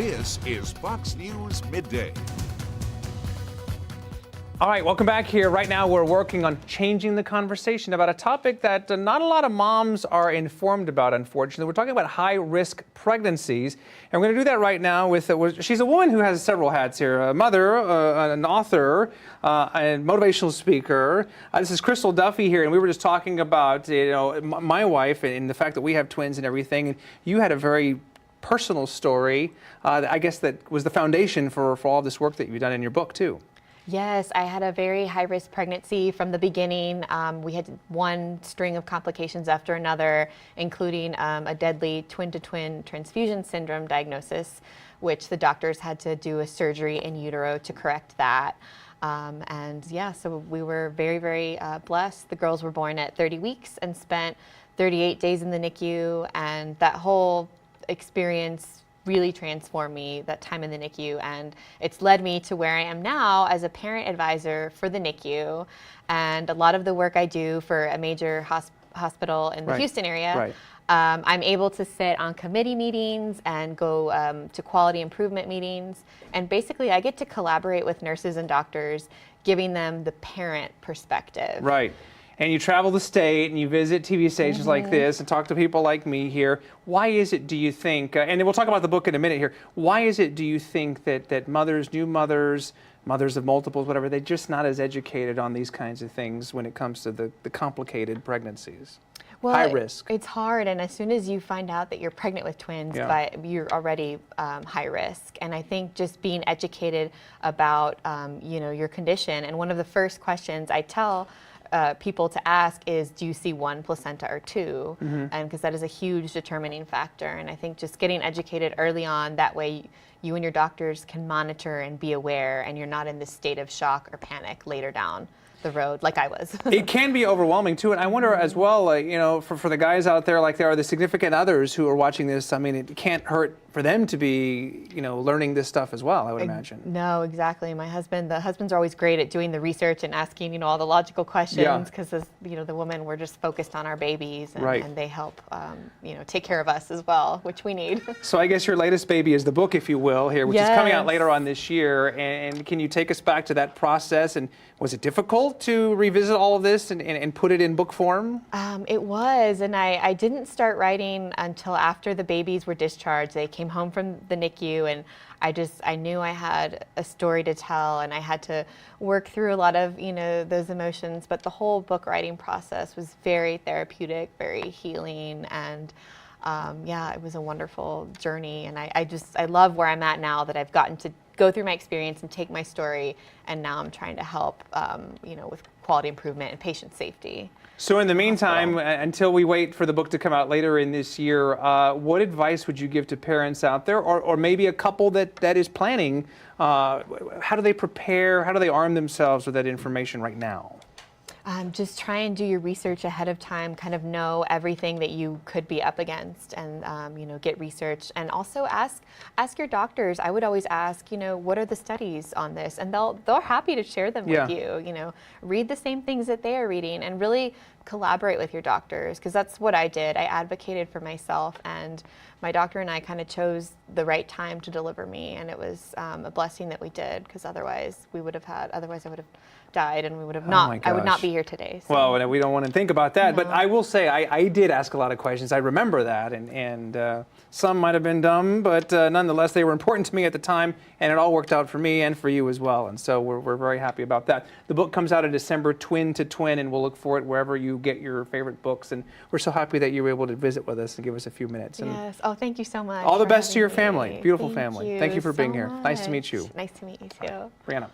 This is Fox News Midday. All right, welcome back here. Right now we're working on changing the conversation about a topic that not a lot of moms are informed about, unfortunately. We're talking about high-risk pregnancies, and we're going to do that right now with, she's a woman who has several hats here, a mother, an author, and motivational speaker. This is Crystal Duffy here, and we were just talking about, my wife and the fact that we have twins and everything, and you had a very personal story, I guess that was the foundation for all this work that you've done in your book, too. Yes, I had a very high-risk pregnancy from the beginning. We had one string of complications after another, including a deadly twin-to-twin transfusion syndrome diagnosis, which the doctors had to do a surgery in utero to correct that. So we were very, very blessed. The girls were born at 30 weeks and spent 38 days in the NICU, and that whole experience really transformed me, that time in the NICU, and it's led me to where I am now as a parent advisor for the NICU. And a lot of the work I do for a major hospital in the Houston area, I'm able to sit on committee meetings and go to quality improvement meetings. And basically I get to collaborate with nurses and doctors, giving them the parent perspective. Right. And you travel the state and you visit TV stations like this and talk to people like me here. Why is it, do you think, and we'll talk about the book in a minute here, why is it, do you think, that mothers, new mothers, mothers of multiples, whatever, they're just not as educated on these kinds of things when it comes to the complicated pregnancies? Well, high risk. It's hard, and as soon as you find out that you're pregnant with twins, but you're already high risk. And I think just being educated about your condition, and one of the first questions I tell people to ask is, do you see one placenta or two? And because that is a huge determining factor. And I think just getting educated early on, that way you and your doctors can monitor and be aware, and you're not in this state of shock or panic later down the road like I was. It can be overwhelming too, and I wonder as well, for the guys out there, like there are the significant others who are watching this, I mean, it can't hurt for them to be, learning this stuff as well, I would imagine. No, exactly. The husbands are always great at doing the research and asking, all the logical questions, because as the women, we're just focused on our babies, and they help, take care of us as well, which we need. So I guess your latest baby is the book, if you will, here, which is coming out later on this year, and can you take us back to that process, and was it difficult to revisit all of this and put it in book form? It was, and I didn't start writing until after the babies were discharged. They came home from the NICU, and I knew I had a story to tell, and I had to work through a lot of those emotions. But the whole book writing process was very therapeutic, very healing, and it was a wonderful journey. And I love where I'm at now, that I've gotten to go through my experience and take my story, and now I'm trying to help with quality improvement and patient safety. So in the meantime, until we wait for the book to come out later in this year, what advice would you give to parents out there, or maybe a couple that is planning? How do they prepare? How do they arm themselves with that information right now? Just try and do your research ahead of time, kind of know everything that you could be up against, and get research, and also ask your doctors. I would always ask, what are the studies on this, and they're happy to share them with you. Read the same things that they are reading, and really collaborate with your doctors, because that's what I did. I advocated for myself, and my doctor and I kind of chose the right time to deliver me, and it was a blessing that we did, because otherwise I would have died, and we would have not. I would not be here today. So. Well, we don't want to think about that, but I will say I did ask a lot of questions. I remember that, and some might have been dumb, but nonetheless they were important to me at the time, and it all worked out for me and for you as well. And so we're very happy about that. The book comes out in December, Twin to Twin, and we'll look for it wherever you get your favorite books. And we're so happy that you were able to visit with us and give us a few minutes. And yes. Oh, thank you so much. All the best to your family. Beautiful Thank family. You Thank you for being so here. much. Nice to meet you. Nice to meet you too. Brianna.